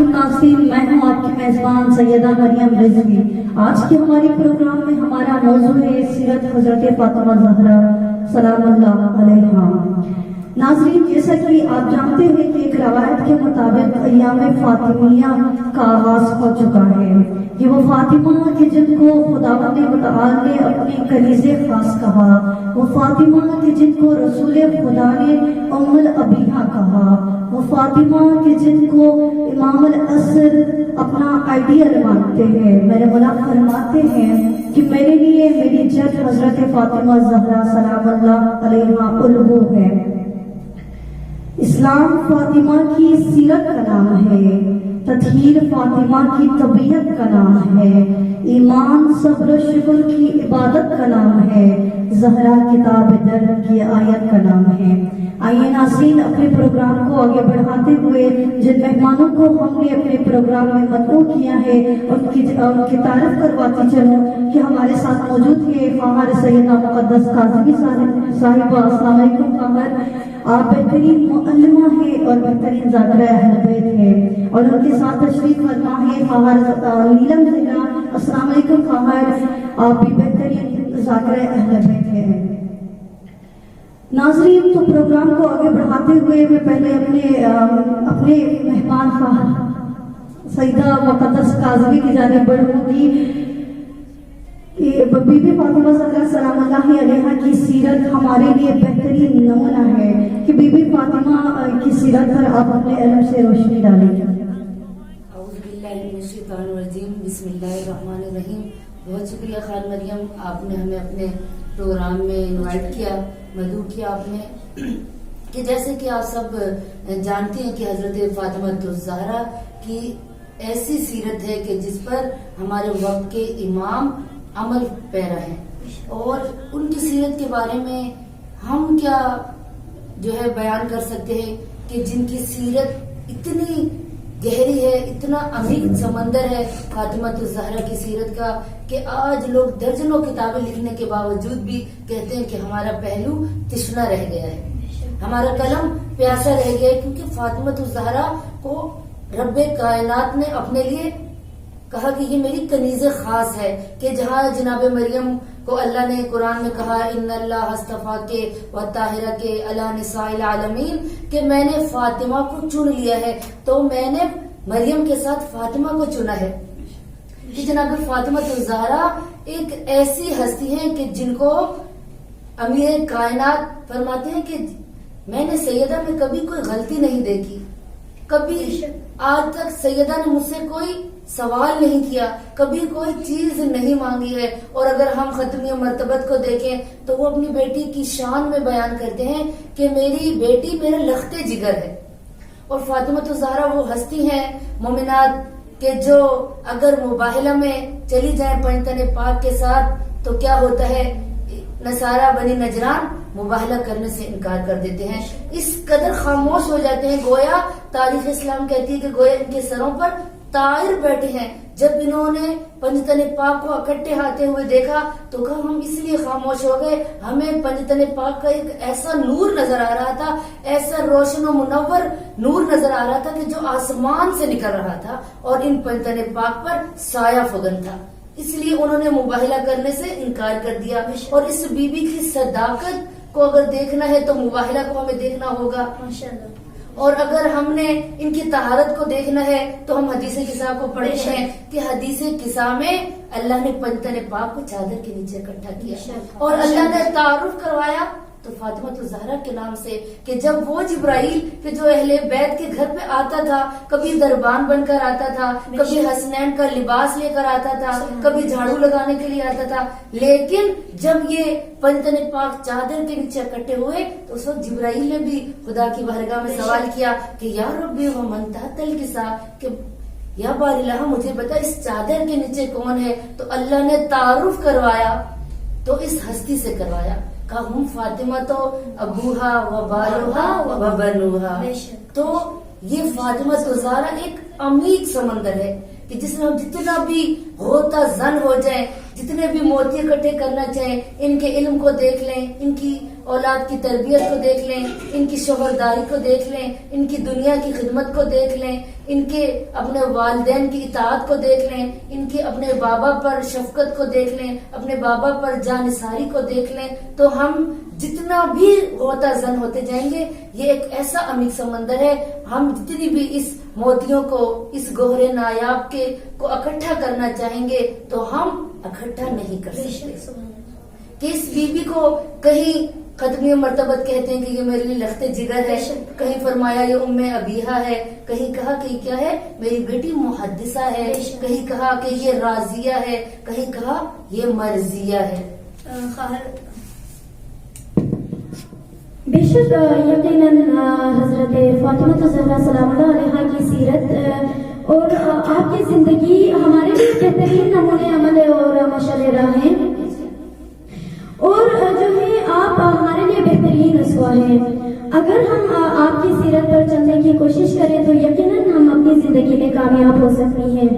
علیکم ناظرین، میں ہوں آپ کی میزبان سیدہ مریم رضوی۔ آج کے ہمارے پروگرام میں ہمارا موضوع ہے سیرت حضرت فاطمہ زہرا سلام اللہ علیہا۔ ناظرین، جیسا کہ آپ جانتے ہیں کہ ایک روایت کے مطابق ایام فاطمیہ کا آغاز ہو چکا ہے کہ وہ فاطمہ کہ جن کو خداوند متعال نے اپنے کنیزِ خاص کہا، وہ فاطمہ کہ جن کو رسول خدا نے ام الابیہ کہا، وہ فاطمہ کہ جن کو امام العصر اپنا آئیڈیل مانتے ہیں۔ میرے مولا فرماتے ہیں کہ میرے لیے میری جد حضرت فاطمہ زہرا سلام اللہ علیہا الہو ہے۔ اسلام فاطمہ کی سیرت کا نام ہے، تطہیر فاطمہ کی طبیعت کا نام ہے، ایمان صبر و شکر کی عبادت کا نام ہے، زہرا کتاب در کی آیت کا نام ہے۔ آئیے ناظرین، اپنے پروگرام کو آگے بڑھاتے ہوئے جن مہمانوں کو ہم نے اپنے پروگرام میں مدعو کیا ہے ان کی تعریف کرواتی چلوں کہ ہمارے ساتھ موجود ہے خواہر سیدہ مقدس کاظمی صاحبہ۔ السلام علیکم خواہر، آپ بہترین معلمہ ہیں اور بہترین ذاکرہ اہل بیت ہیں، اور ان کے ساتھ تشریف فرما ہے خواہر نیلم زہرا۔ السلام علیکم خواہر، آپ بھی بہترین ذاکرہ اہل بیت ہیں۔ ناظرین، تو پروگرام کو آگے بڑھاتے ہوئے میں پہلے اپنے مہمان خواہر سیدہ مقدس کاظمی کی جانب بڑھوں گی کہ بی بی فاطمہ زہرا سلام اللہ علیہا کی سیرت ہمارے لیے بہترین نمونہ ہے کہ بی بی فاطمہ کی سیرت پر آپ اپنے علم سے روشنی ڈالیں۔ اعوذ باللہ من الشیطان الرجیم، بسم اللہ الرحمن الرحیم۔ بہت شکریہ خال مریم، آپ نے ہمیں اپنے پروگرام میں انوائٹ کیا، مدعو کیا آپ نے کہ جیسے کہ آپ سب جانتے ہیں کہ حضرت فاطمہ الزہرا کی ایسی سیرت ہے کہ جس پر ہمارے وقت کے امام عمل پیرا ہیں، اور ان کی سیرت کے بارے میں ہم کیا جو ہے بیان کر سکتے ہیں کہ جن کی سیرت اتنی گہری ہے، اتنا عمیق سمندر ہے فاطمہ الزہرا کی سیرت کا کہ آج لوگ درجنوں کتابیں لکھنے کے باوجود بھی کہتے ہیں کہ ہمارا پہلو تشنا رہ گیا ہے، ہمارا قلم پیاسا رہ گیا ہے، کیونکہ فاطمہ الزہرا کو رب کائنات نے اپنے لیے کہا کہ یہ میری کنیز خاص ہے، کہ جہاں جناب مریم کو اللہ نے قرآن میں کہا ان اللہ اصطفیٰ کے و طاہرہ کے علی نساء العالمین، کہ میں نے فاطمہ کو چن لیا ہے، تو میں نے مریم کے ساتھ فاطمہ کو چنا ہے کہ جناب فاطمہ الزہرا ایک ایسی ہستی ہے کہ جن کو امیر کائنات فرماتے ہیں کہ میں نے سیدہ میں کبھی کوئی غلطی نہیں دیکھی، کبھی آج تک سیدہ نے مجھ سے کوئی سوال نہیں کیا، کبھی کوئی چیز نہیں مانگی ہے۔ اور اگر ہم ختمی مرتبت کو دیکھیں تو وہ اپنی بیٹی کی شان میں بیان کرتے ہیں کہ میری بیٹی میرا لخت جگر ہے۔ اور فاطمہ الزہرا وہ ہستی ہیں مومنات کہ جو اگر مباہلہ میں چلی جائیں پنجتن پاک کے ساتھ تو کیا ہوتا ہے، نصارہ بنی نجران مباہلہ کرنے سے انکار کر دیتے ہیں، اس قدر خاموش ہو جاتے ہیں، گویا تاریخ اسلام کہتی ہے کہ گویا ان کے سروں پر طائر بیٹھے ہیں۔ جب انہوں نے پنجتن پاک کو اکٹھے آتے ہوئے دیکھا تو کہا ہم اس لیے خاموش ہو گئے، ہمیں پنجتن پاک کا ایک ایسا نور نظر آ رہا تھا، ایسا روشن و منور نور نظر آ رہا تھا کہ جو آسمان سے نکل رہا تھا اور ان پنجتن پاک پر سایہ فگن تھا، اس لیے انہوں نے مباہلہ کرنے سے انکار کر دیا۔ اور اس بی بی کی صداقت کو اگر دیکھنا ہے تو مباہلہ کو ہمیں دیکھنا ہوگا، اور اگر ہم نے ان کی طہارت کو دیکھنا ہے تو ہم حدیث قصہ کو پڑھے ہیں کہ حدیث قصہ میں اللہ نے پنجتن پاک کو چادر کے نیچے اکٹھا کیا اور اللہ نے تعارف کروایا تو فاطمہ الزہرا کے نام سے کہ جب وہ جبرائیل کہ جو اہل بیت کے گھر پہ آتا تھا، کبھی دربان بن کر آتا تھا، کبھی حسنین کا لباس لے کر آتا تھا، کبھی جھاڑو لگانے کے لیے آتا تھا، لیکن جب یہ پنجتن پاک چادر کے نیچے اکٹھے ہوئے تو اس وقت جبرائیل نے بھی خدا کی بارگاہ میں سوال کیا کہ یا ربی ومن تحت الکساء، کہ یا بار الہ مجھے بتا اس چادر کے نیچے کون ہے، تو اللہ نے تعارف کروایا تو اس ہستی سے کروایا، کہا ہم فاطمہ تو ابوہا و بالوہا و بنوہا۔ تو یہ فاطمہ الزہرا ایک عمیق سمندر ہے کہ جس میں ہم جتنا بھی غوطہ زن ہو جائیں، جتنے بھی موتی اکٹھے کرنا چاہیں، ان کے علم کو دیکھ لیں، ان کی اولاد کی تربیت کو دیکھ لیں، ان کی شوہرداری کو دیکھ لیں، ان کی دنیا کی خدمت کو دیکھ لیں، ان کے اپنے والدین کی اطاعت کو دیکھ لیں، ان کے اپنے بابا پر شفقت کو دیکھ لیں، اپنے بابا پر جانثاری کو دیکھ لیں، تو ہم جتنا بھی غوطہ زن ہوتے جائیں گے، یہ ایک ایسا عمیق سمندر ہے، ہم جتنی بھی اس موتیوں کو، اس گوہر نایاب کے کو اکٹھا کرنا چاہیں گے تو ہم اکٹھا نہیں کر سکتے. کہ اس بیوی کو کہیں ختمی مرتبت کہتے ہیں کہ یہ میرے لیے لخت جگر ہے، کہیں فرمایا یہ ام ابیہا ہے، کہیں کہا کہ کیا ہے میری بیٹی محدثہ ہے، کہیں کہا کہ یہ راضیہ ہے، کہیں کہا یہ مرضیہ ہے. بے شک یقیناً حضرت فاطمہ زہرا سلام اللہ علیہا کی سیرت اور آپ کی زندگی ہمارے لیے بہترین نمونے عمل اور مشعل راہ ہیں، اور جو ہے آپ ہمارے لیے بہترین اسوہ ہیں. اگر ہم آپ کی سیرت پر چلنے کی کوشش کریں تو یقیناً ہم اپنی زندگی میں کامیاب ہو سکتی ہیں.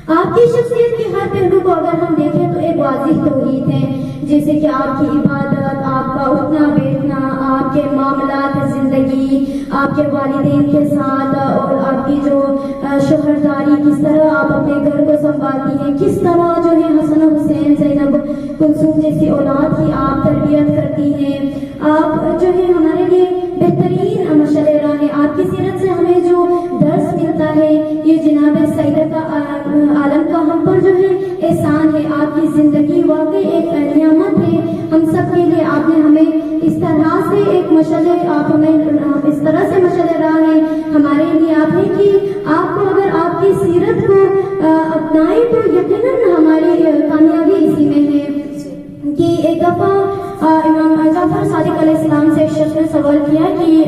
آپ کی شخصیت کے ہر پہلو کو اگر ہم دیکھیں تو ایک واضح توحید ہے، جیسے کہ آپ کی عبادت، آپ کا اٹھنا بیٹھنا، آپ کے معاملات زندگی، آپ کے والدین کے ساتھ، اور آپ کی جو شوہرداری، کس طرح آپ اپنے گھر کو سنبھالتی ہیں، کس طرح جو ہے حسن و حسین، زینب، کلثوم جیسی اولاد کی آپ تربیت کرتی ہیں. آپ جو ہے ہمارے لیے بہترین مشعل راہ ہے. آپ کی سیرت سے ہمیں جو درس ملتا ہے یہ جناب سیدہ عالم کا ہم پر جو ہے احسان ہے. آپ کی زندگی واقعی ایک نعمت ہے ہم سب کے لیے. آپ نے ہمیں اس طرح سے ایک مشعل، آپ ہمیں اس طرح سے مشعل راہ ہے ہمارے لیے آپ نے کہ آپ کو اگر آپ کی سیرت کو اپنائیں تو یقیناً ہماری کامیابی اسی میں ہے. کہ ایک دفعہ امام جعفر صادق علیہ السلام سے ایک شخص نے سوال کیا کہ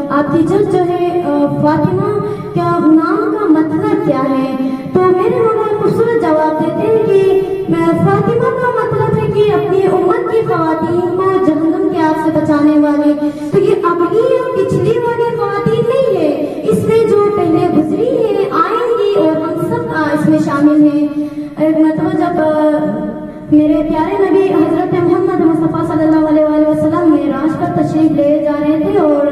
آپ کی جد جو ہے فاطمہ کا نام کا مطلب کیا ہے؟ تو میرے مولا خوبصورت جواب دیتے ہیں کہ فاطمہ کا مطلب ہے کہ اپنی امت کی خواتین کو جہنم کے آگ سے بچانے والی. تو یہ اگلی یا پچھلی والی خواتین نہیں ہے، اس میں جو پہلے گزری ہیں، آئیں گی، اور ہم سب اس میں شامل ہیں. ایک مرتبہ جب میرے پیارے نبی حضرت محمد مصطفیٰ صلی اللہ علیہ وسلم معراج پر تشریف لے جا رہے تھے، اور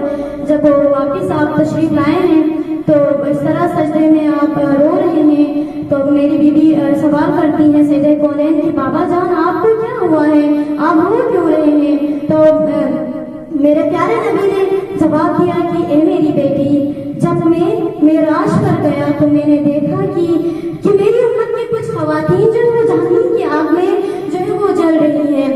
جب واپس آپ تشریف لائے ہیں تو اس طرح سجدے میں آپ رو رہے ہیں، تو میری بیوی سوال کرتی ہے سیدہ کونین کہ بابا جان آپ کو کیا ہوا ہے، آپ رو کیوں رہے ہیں؟ تو میرے پیارے نبی نے جواب دیا کہ اے میری بیٹی، جب میں معراج پر گیا تو میں نے دیکھا کہ میری امت کی کچھ خواتین جو ہے وہ جہنم کی آگ میں جو ہے وہ جل رہی ہیں.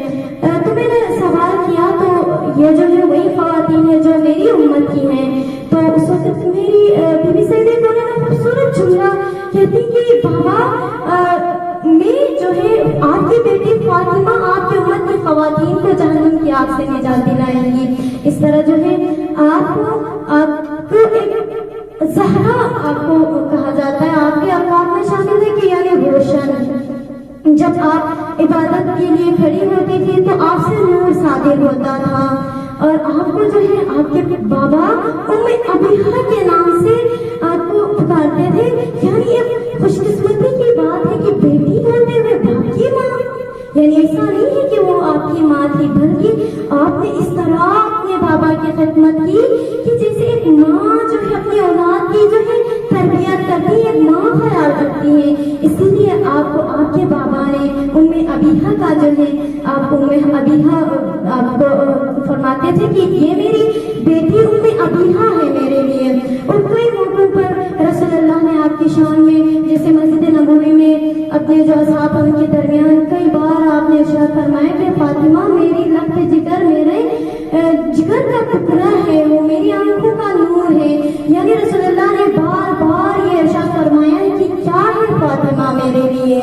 تو میں نے سوال کیا تو یہ جو ہے وہی خواتین ہیں جو میری امت کی ہیں. تو اس وقت میری بیوی سیدہ کونین نے خوبصورت جملہ کہتی کہ بابا میں جو ہے آپ کی بیٹی فاطمہ آپ کی امت کی خواتین کو جہنم کی آگ سے نجات دلائیں گی. اس طرح جو ہے آپ کو ایک زہرا آپ کو کہا جاتا ہے. آپ کے القاب میں شامل ہے کہ یعنی روشن. جب آپ عبادت کے لیے کھڑی ہوتی تھی تو آپ سے نور صادر ہوتا تھا، اور آپ کو جو ہے آپ کے بابا ام ابیہا کے نام سے آپ کو پکارتے تھے. یعنی ایک خوش قسمتی کی بات ہے کہ بیٹی ہوتے ہوئے باپ کی ماں، یعنی ایسا نہیں ہے کہ وہ آپ کی ماں تھی، بلکہ آپ نے اس طرح اپنے بابا کی خدمت کی کہ جیسے ایک ماں جو ہے اپنی اولاد کی جو ہے تربیت کرتی ہے، ایک ماں خیال رکھتی ہے. اسی لیے آپ کو آپ کے بابا نے ام ابیہا کا جو ہے آپ کو ام ابیہا آپ کو فرماتے تھے کہ یہ میری بیٹی ام ابیہا ہے میرے لیے. اور کئی موقعوں پر رسول اللہ نے آپ کی شان میں، جیسے مسجد نبوی میں اپنے جو اصحاب ان کے درمیان کئی بار آپ نے ارشاد فرمایا کہ فاطمہ میری لخت جگر، میرے جگر کا ٹکڑا ہے، وہ میری آنکھوں کا نور ہے. یعنی رسول اللہ نے بار بار یہ ارشاد فرمایا ہے کہ کیا ہے فاطمہ میرے لیے.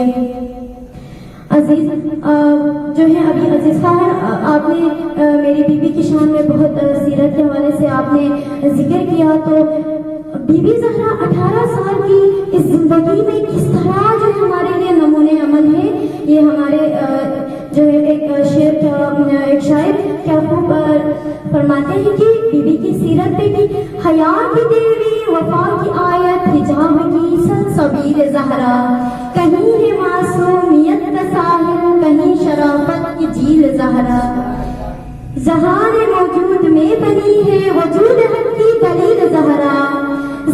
عزیز جو ہے ابھی عزیز خان آپ نے میری بیوی کی شان میں بہت سیرت کے حوالے سے آپ نے ذکر کیا. تو بی بی زہرا 18 سال کی اس زندگی میں کس طرح جو ہمارے لیے نمونے عمل ہے، یہ ہمارے جو ہے ایک شعر کا ایک شاعر کیا خوب فرماتے ہیں کہ بی بی کی سیرت پہ بھی حیا کی دیوی، وفا کی آیت، حجاب کی سلسبیل زہرا، کہیں ہے معصومیت کا ساحل، کہیں شرافت کی جھیل زہرا، ظہار موجود میں بنی ہے وجود حق کی دلیل زہرا،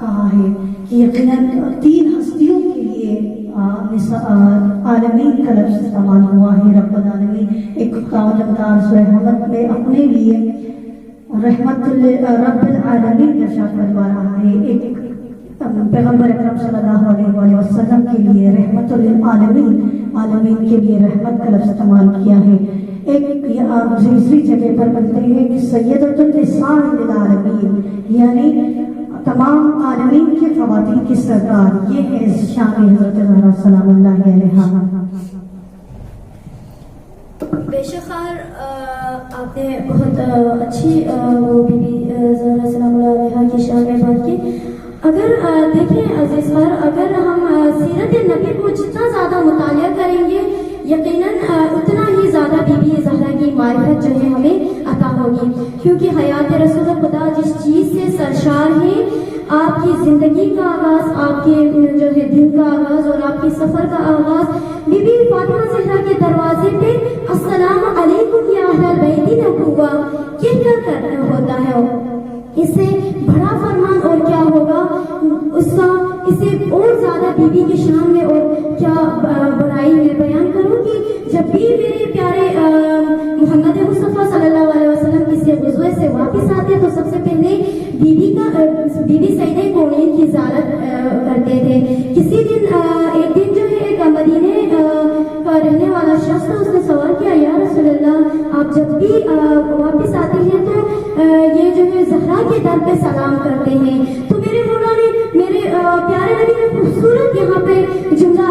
کہا ہے کہ یقیناً 3 ہستیوں کے لیے عالمین کا لفظ استعمال ہوا ہے. رب العالمین ایک 51 سورہ حمد میں اپنے لیے رحمت رب العالمین کا ارشاد فرما رہا ہے. ایک پیغمبر اکرم صلی اللہ علیہ وسلم کے لیے رحمت للعالمین عالمین کے لیے رحمت کا لفظ استعمال کیا ہے. ایک دوسری جگہ پر بنتے ہیں کہ سیدۃ النساء للعالمین یعنی تمام عالمین کے خواتین کی سردار. یہ ہے شان حضرت زہرا سلام اللہ علیہا. بے شک خیر آپ نے بہت اچھی وہ بی بی زہرا سلام اللہ علیہا کی شان میں بات کی. اگر دیکھیں عزیز خیر، اگر ہم سیرت نبی کو جتنا زیادہ مطالعہ کریں گے یقیناً اتنا ہی زیادہ بی بی زہرا کی معرفت جو ہے ہمیں عطا ہوگی، کیونکہ حیات رسول خدا جس چیز سے سرشار ہے، آپ کی زندگی کا آغاز، آپ کے جو ہے دن کا آغاز اور آپ کی سفر کا آغاز بی بی فاطمہ زہرا کے دروازے پہ السلام علیکم یا اہل البیت نبوہ کہہ کر ہوتا ہے. اس سے بڑا فرمان اور کیا ہوگا، اسے اور زیادہ بی بی کی شان میں اور کیا بڑائی میں بیان کروں کہ جب بھی میرے پیارے محمد مصطفیٰ صلی اللہ علیہ وسلم کسی غزوے سے واپس آتے تو سب سے پہلے بی بی سیدہ کونین کی زیارت کرتے تھے. کسی دن ایک دن جو ہے ایک مدینے کا رہنے والا شخص تھا، اس نے سوال کیا یا رسول اللہ آپ جب بھی واپس آتے ہیں تو یہ جو ہے زہرا کے در پہ سلام کرتے ہیں. تو میرے مولا نے میرے پیارے نبی نے خوبصورت یہاں پہ جملہ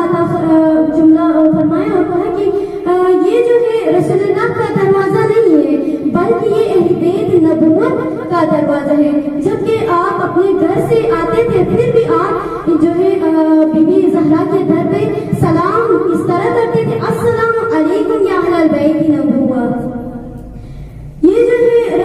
فرمایا اور کہا کہ یہ جو ہے رسول اللہ کا دروازہ نہیں ہے بلکہ یہ اہل بیت نبوت کا دروازہ ہے. جبکہ آپ اپنے گھر سے آتے تھے پھر بھی آپ جو ہے بی بی زہرا کے در پہ سلام اس طرح کرتے تھے السلام علیکم یا اہل البیت نبوہ. یہ جو ہے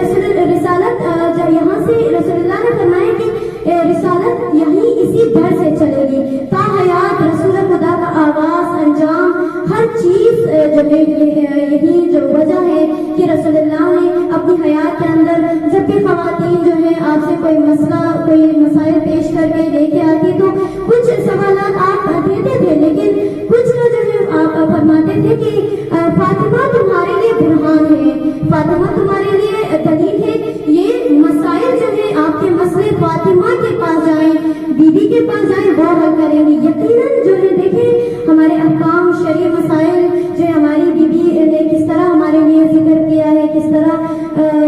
رسالت یہاں سے رسول اللہ نے فرمایا کہ رسالت یہیں اسی در سے چلے گی تا حیات رسول خدا کا آغاز انجام ہر چیز جو ہے یہی جو وجہ ہے کہ رسول اللہ نے اپنی حیات کے اندر جب بھی خواتین جو ہے آپ سے کوئی مسئلہ کوئی مسائل پیش کر کے لے کے آتی تو کچھ سوالات آپ دیتے تھے لیکن کچھ کا جو ہے آپ فرماتے تھے کہ فاطمہ تمہارے لیے برہان ہے، فاطمہ تمہارے لیے دلیل ہے. یہ مسائل جو ہے آپ کے مسئلے فاطمہ کے پاس جائیں، بی بی کے پاس جائیں، وہ حل کریں گی. یقیناً جو ہے دیکھیں ہمارے احکام شرعی مسائل جو ہماری بی بی نے کس طرح ہمارے لیے ذکر کیا ہے، کس طرح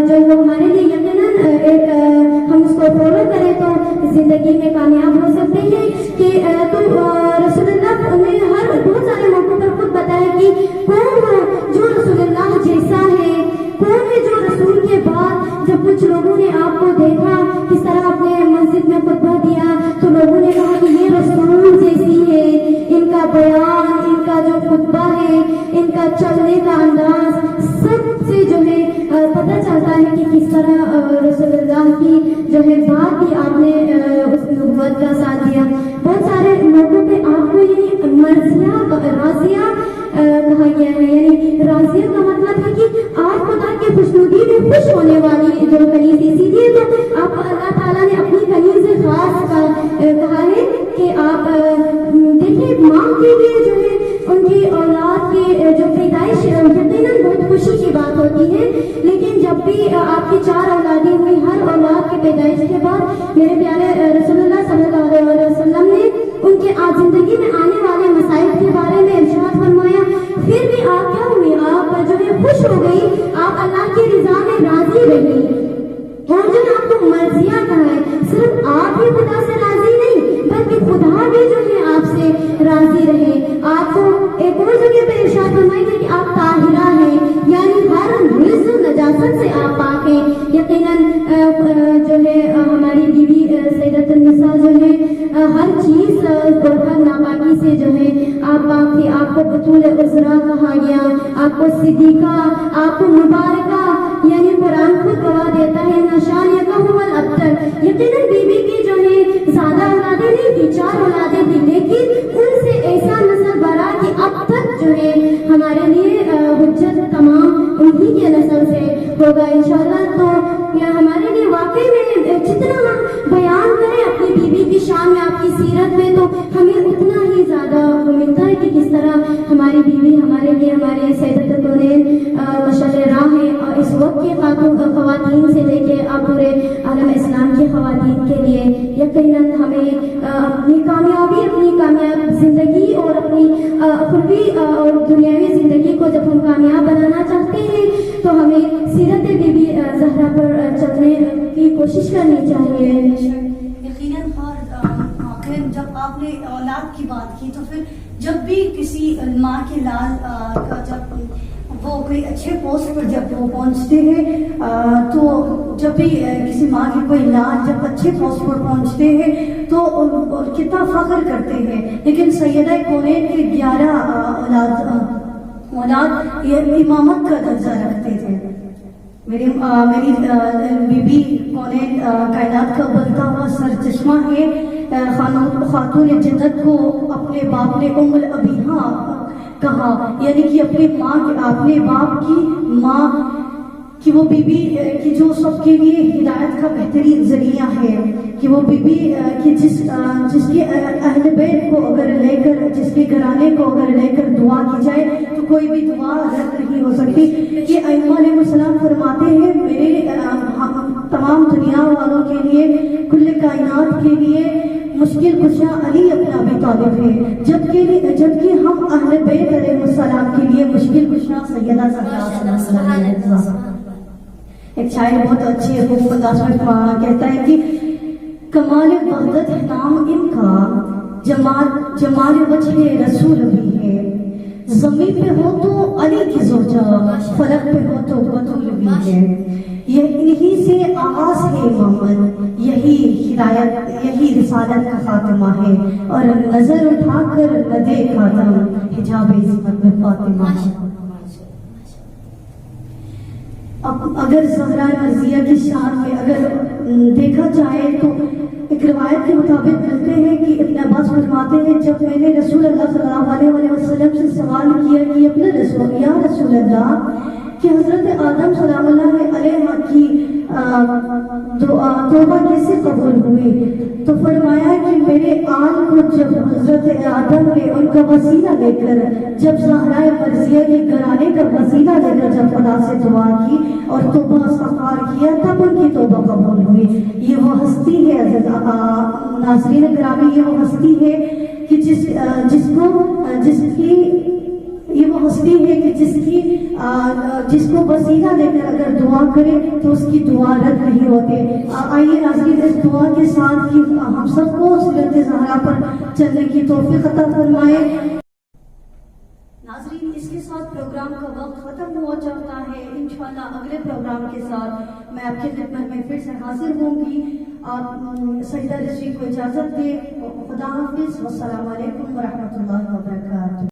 جو وہ ہمارے لیے یقیناً ایک ہم اس کو فالو کریں تو زندگی میں کامیاب ہو سکتے ہیں. کہ تو رسول اللہ نے ہر بہت سارے موقعوں پر خود بتایا کہ کون جو رسول اللہ جیسا ہے، کون ہے جو رسول کے بعد جب کچھ لوگوں نے آپ کو دیکھا کس طرح اپنے مسجد میں خطبہ دیا تو لوگوں نے کہا کہ یہ رسول جیسی ہے، ان کا بیان، ان کا جو خطبہ ہے، ان کا چلنے کا انداز سب سے جو ہے پتہ چلتا ہے کہ کس طرح رسول اللہ کی جو ہے بات بھی آپ نے اس نبوت کا ساتھ دیا. بہت سارے موقعوں پہ آپ کو یعنی راضیہ کہا گیا ہے. یعنی راضیہ کا مطلب ہے کہ آپ خدا کی خوشنودی میں خوش ہونے والی جو کنیز، اسی لیے تو آپ اللہ تعالیٰ نے اپنی کنیز خاص کا کہا ہے کہ آپ دیکھیں ماں کے لیے جو ہے ان کی اولاد کی جو پیدائش یقیناً بہت خوشی کی بات ہوتی ہے، لیکن جب بھی آپ کی 4 اولادیں ہوئی ہر اولاد کی پیدائش کے بعد میرے پیارے رسول اللہ صلی اللہ علیہ وسلم نے ان کے زندگی میں آنے والے مسائل کے بارے میں ارشاد فرمایا. پھر بھی آپ کیا ہوئی، آپ جو ہے خوش ہو گئی، آپ اللہ کی رضا میں راضی رہی. اور جو آپ کو مرضیہ کہا ہے صرف آپ ہی خدا سے راضی نہیں بلکہ خدا بھی جو ہے آپ سے راضی رہے. آپ کو ایک اور جگہ پہ ارشاد فرمائے گا کہ آپ طاہرہ ہیں یعنی ہر رزق نجاست سے آپ پاک ہیں. یقیناً جو ہے ہماری بیوی سیدۃ النساء جو ہے ہر چیز اور ہر ناپاکی سے جو ہے آپ پاک تھے. آپ کو بطول عذرا کہا گیا، آپ کو صدیقہ، آپ کو مبارکہ، یعنی قرآن خود گواہ دیتا ہے نشان یکہول ابتر. یقیناً بیوی کی جو ہے زیادہ اولادیں نہیں تھی، 4 اولادیں تھی، لیکن ان سے ایسا نسل بڑا کہ اب تک جو ہے ہمارے لیے حجت تمام انہی کے نسل سے ہوگا انشاءاللہ. تو ہمارے لیے واقعی میں جتنا ہم بیان کریں اپنی بیوی کی ہمیں اتنا ہی زیادہ ملتا ہے کہ کس طرح ہماری بیوی ہمارے لیے ہمارے سیدۃ الکونین مشعل راہ ہے، اور اس وقت کی خواتین سے لے کے پورے عالم اسلام کی خواتین کے لیے یقیناً ہمیں اپنی کامیابی، اپنی کامیاب زندگی اور اپنی اخروی اور دنیاوی زندگی کو جب ہم کامیاب بنانا چاہتے ہیں تو ہمیں سیرت بی بی زہرا پر چلنے کی کوشش کرنی چاہیے۔ یقیناً آخر جب آپ نے اولاد کی بات کی تو پھر جب بھی کسی ماں کے لال کا جب وہ کوئی اچھے پوسٹ پر جب وہ پہنچتے ہیں تو جب بھی کسی ماں کی کوئی لال جب اچھے پوسٹ پر پہنچتے ہیں تو کتنا فخر کرتے ہیں، لیکن سیدہ کونین کے 11 اولاد یہ امامت کا درجہ رکھتے تھے۔ میری بی کونین کائنات کا ابلتا ہوا سر چشمہ ہے، خاتون جنت کو اپنے باپ نے ام الابیہا کہا، یعنی کہ اپنے باپ کی ماں کہ وہ بی بی کی جو سب کے لیے ہدایت کا بہترین ذریعہ ہے، کہ وہ بی بی کی جس کے اہل بیت کو اگر لے کر، جس کے گھرانے کو اگر لے کر دعا کی جائے تو کوئی بھی دعا رد نہیں ہو سکتی۔ یہ ائمہ علیہ السلام فرماتے ہیں میرے تمام دنیا والوں کے لیے، کل کائنات کے لیے مشکل کشا علی ابن ابی طالب ہے، جبکہ ہم اہل بیت علیہ السلام کے لیے مشکل کشا سیدہ زہرا۔ ایک شاعر بہت اچھی خوب انداز میں کہتا ہے کہ کمال وحدت نام ان کا، جمال وجہ رسول بھی ہے، زمین پہ ہو تو علی کی زوجہ، فلک پہ ہو تو بطول بھی ہے، یہی سے آغاز ہے امامت، یہی ہدایت، یہی رسالت کا خاتمہ ہے، اور نظر اٹھا کر نہ دے خاتم، حجاب عظمت میں فاطمہ ہے۔ اگر زہرا مرضیہ کی شان میں اگر دیکھا جائے تو ایک روایت کے مطابق ملتے ہیں کہ ابن عباس فرماتے ہیں جب میں نے رسول اللہ صلی اللہ علیہ وسلم سے سوال کیا کہ اپنے رسول اللہ کہ حضرت آدم سلام اللہ علیہ کی توبہ کیسے قبول ہوئی، تو فرمایا کہ میرے آل کو جب حضرت آدم نے ان کا وسیلہ لے کر، جب زہرا مرضیہ کے گھرانے کا وسیلہ لے کر جب خدا سے دعا کی اور توبہ استغفار کیا تب ان کی توبہ قبول ہوئی۔ یہ وہ ہستی ہے ناظرین گرامی، یہ وہ ہستی ہے کہ جس کو وسیلہ لے کر اگر دعا کرے تو اس کی دعا رد نہیں ہوتے۔ آئیے ناظرین اس دعا کے ساتھ کہ ہم سب کو سیرت زہرا پر چلنے کی توفیق عطا فرمائے۔ ناظرین اس کے ساتھ پروگرام کا وقت ختم ہوا چاہتا ہے، انشاءاللہ اگلے پروگرام کے ساتھ میں آپ کی خدمت میں پھر سے حاضر ہوں گی۔ آپ سیدہ رضوی کو اجازت دیں، خدا حافظ، والسلام علیکم ورحمۃ اللہ وبرکاتہ۔